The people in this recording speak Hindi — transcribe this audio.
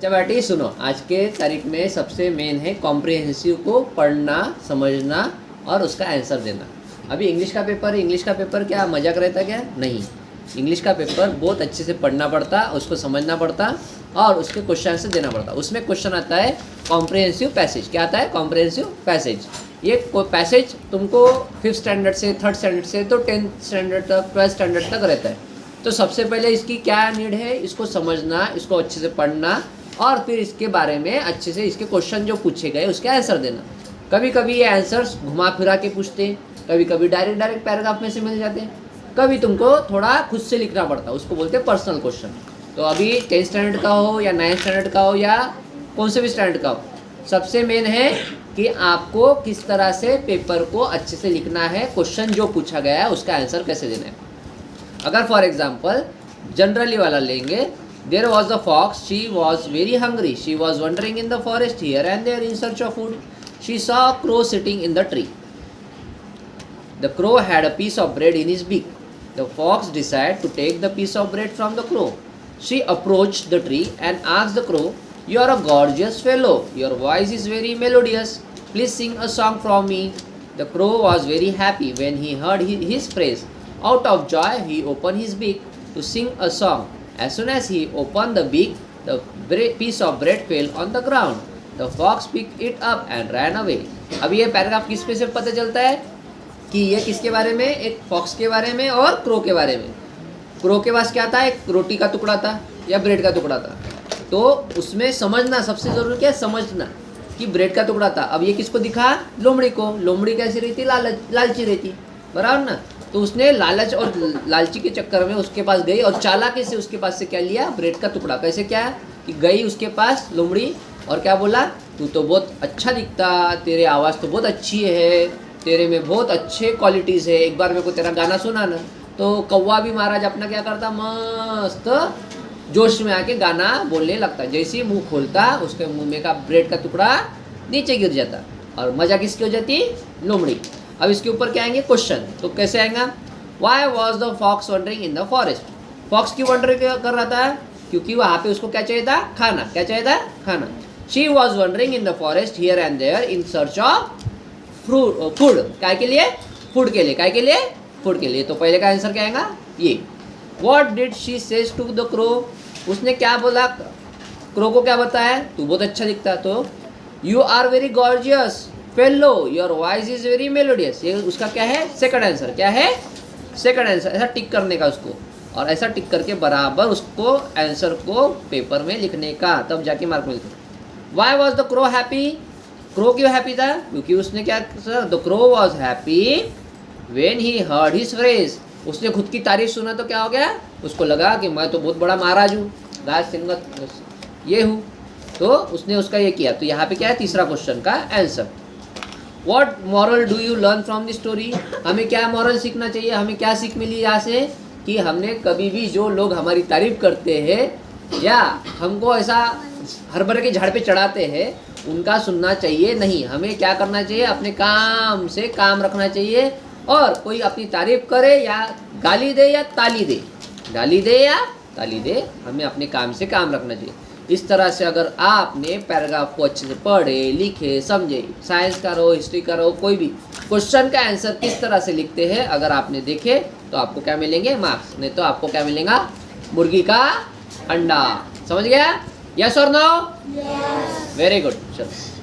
अच्छा बेटी सुनो, आज के तारीख में सबसे मेन है कॉम्प्रिहेंसिव को पढ़ना, समझना और उसका आंसर देना। अभी इंग्लिश का पेपर है, इंग्लिश का पेपर क्या मजाक रहता क्या? नहीं, इंग्लिश का पेपर बहुत अच्छे से पढ़ना पड़ता, उसको समझना पड़ता और उसके क्वेश्चन आंसर देना पड़ता। उसमें क्वेश्चन आता है कॉम्प्रिहेंसिव पैसेज। क्या आता है? Comprehensive passage. ये पैसेज तुमको 5th स्टैंडर्ड से 3rd स्टैंडर्ड से तो 10th स्टैंडर्ड तक 12th स्टैंडर्ड तक रहता है। तो सबसे पहले इसकी क्या नीड है? इसको समझना, इसको अच्छे से पढ़ना और फिर इसके बारे में अच्छे से इसके क्वेश्चन जो पूछे गए उसके आंसर देना। कभी कभी ये आंसर्स घुमा फिरा के पूछते हैं, कभी कभी डायरेक्ट पैराग्राफ में से मिल जाते हैं, कभी तुमको थोड़ा खुद से लिखना पड़ता है, उसको बोलते हैं पर्सनल क्वेश्चन। तो अभी 10th स्टैंडर्ड का हो या 9th स्टैंडर्ड का हो या कौन से भी स्टैंडर्ड का हो, सबसे मेन है कि आपको किस तरह से पेपर को अच्छे से लिखना है, क्वेश्चन जो पूछा गया है उसका आंसर कैसे देना है। अगर फॉर एग्जाम्पल जनरली वाला लेंगे, there was a fox, she was very hungry, she was wandering in the forest here and there in search of food, she saw a crow sitting in the tree, the crow had a piece of bread in his beak, the fox decided to take the piece of bread from the crow, she approached the tree and asked the crow, you are a gorgeous fellow, your voice is very melodious, please sing a song from me. The crow was very happy when he heard his praise. Out of joy he opened his beak to sing a song. As soon as he opened the beak, the piece of bread fell on the ground. The fox picked it up and ran away. अब ये पैराग्राफ किस पे से पता चलता है कि ये किसके बारे में? एक फॉक्स के बारे में और क्रो के बारे में। क्रो के पास क्या था? एक रोटी का टुकड़ा था या ब्रेड का टुकड़ा था। तो उसमें समझना सबसे जरूरी क्या है? समझना कि ब्रेड का टुकड़ा था। अब ये किसको दिखा? लोमड़ी को। लोमड़ी कैसी रहती? लालची रहती, बराबर ना। तो उसने लालच और लालची के चक्कर में उसके पास गई और चालाकी से उसके पास से क्या लिया? ब्रेड का टुकड़ा। कैसे? क्या कि गई उसके पास लोमड़ी और क्या बोला? तू तो बहुत अच्छा दिखता, तेरे आवाज़ तो बहुत अच्छी है, तेरे में बहुत अच्छे क्वालिटीज़ है, एक बार मेरे को तेरा गाना सुना ना। तो कौवा भी महाराज अपना क्या करता? मस्त जोश में आके गाना बोलने लगता। जैसे ही मुँह खोलता उसके मुँह में का ब्रेड का टुकड़ा नीचे गिर जाता और मजा किसकी हो जाती? लोमड़ी। अब इसके ऊपर क्या आएंगे? क्वेश्चन। तो कैसे आएगा? Why was the fox wandering in the forest? Fox क्यों वंडर कर रहा था? क्योंकि वहाँ पे उसको क्या चाहिए था? खाना। क्या चाहिए था? खाना। She was wandering in the forest here and there in search of food. काय के लिए? फूड के लिए। काय के लिए? फूड के लिए। तो पहले का आंसर क्या आएगा? ये। What did she says to the crow? उसने क्या बोला? क्रो को क्या बताया? तू बहुत अच्छा दिखता। तो you are very gorgeous fellow, your voice is very melodious. ये उसका क्या है? Second answer. क्या है? Second answer. ऐसा टिक करने का उसको, और ऐसा टिक करके बराबर उसको आंसर को पेपर में लिखने का, तब जाके मार्क मिलते। Y was the crow happy? Crow क्यों हैप्पी था? क्योंकि उसने क्या? The crow was happy when he heard his phrase. उसने खुद की तारीफ सुना तो क्या हो गया? उसको लगा कि मैं तो बहुत बड़ा महाराज हूँ, गाय सिंगत ये हूँ। तो उसने उसका ये किया। तो यहाँ पे क्या है? तीसरा क्वेश्चन का answer. What moral do you learn from the story? हमें क्या मॉरल सीखना चाहिए? हमें क्या सीख मिली यहाँ से? कि हमने कभी भी जो लोग हमारी तारीफ करते हैं या हमको ऐसा हरभरे के झाड़ पे चढ़ाते हैं उनका सुनना चाहिए नहीं। हमें क्या करना चाहिए? अपने काम से काम रखना चाहिए। और कोई अपनी तारीफ करे या गाली दे या ताली दे, गाली दे या ताली दे, हमें अपने काम से काम रखना चाहिए। इस तरह से अगर आपने पैराग्राफ को अच्छे से पढ़े, लिखे, समझे, साइंस का रहो, हिस्ट्री का रहो, कोई भी क्वेश्चन का आंसर किस तरह से लिखते हैं अगर आपने देखे तो आपको क्या मिलेंगे? मार्क्स। नहीं तो आपको क्या मिलेगा? मुर्गी का अंडा। समझ गया? यस और नो? Very good. चलो।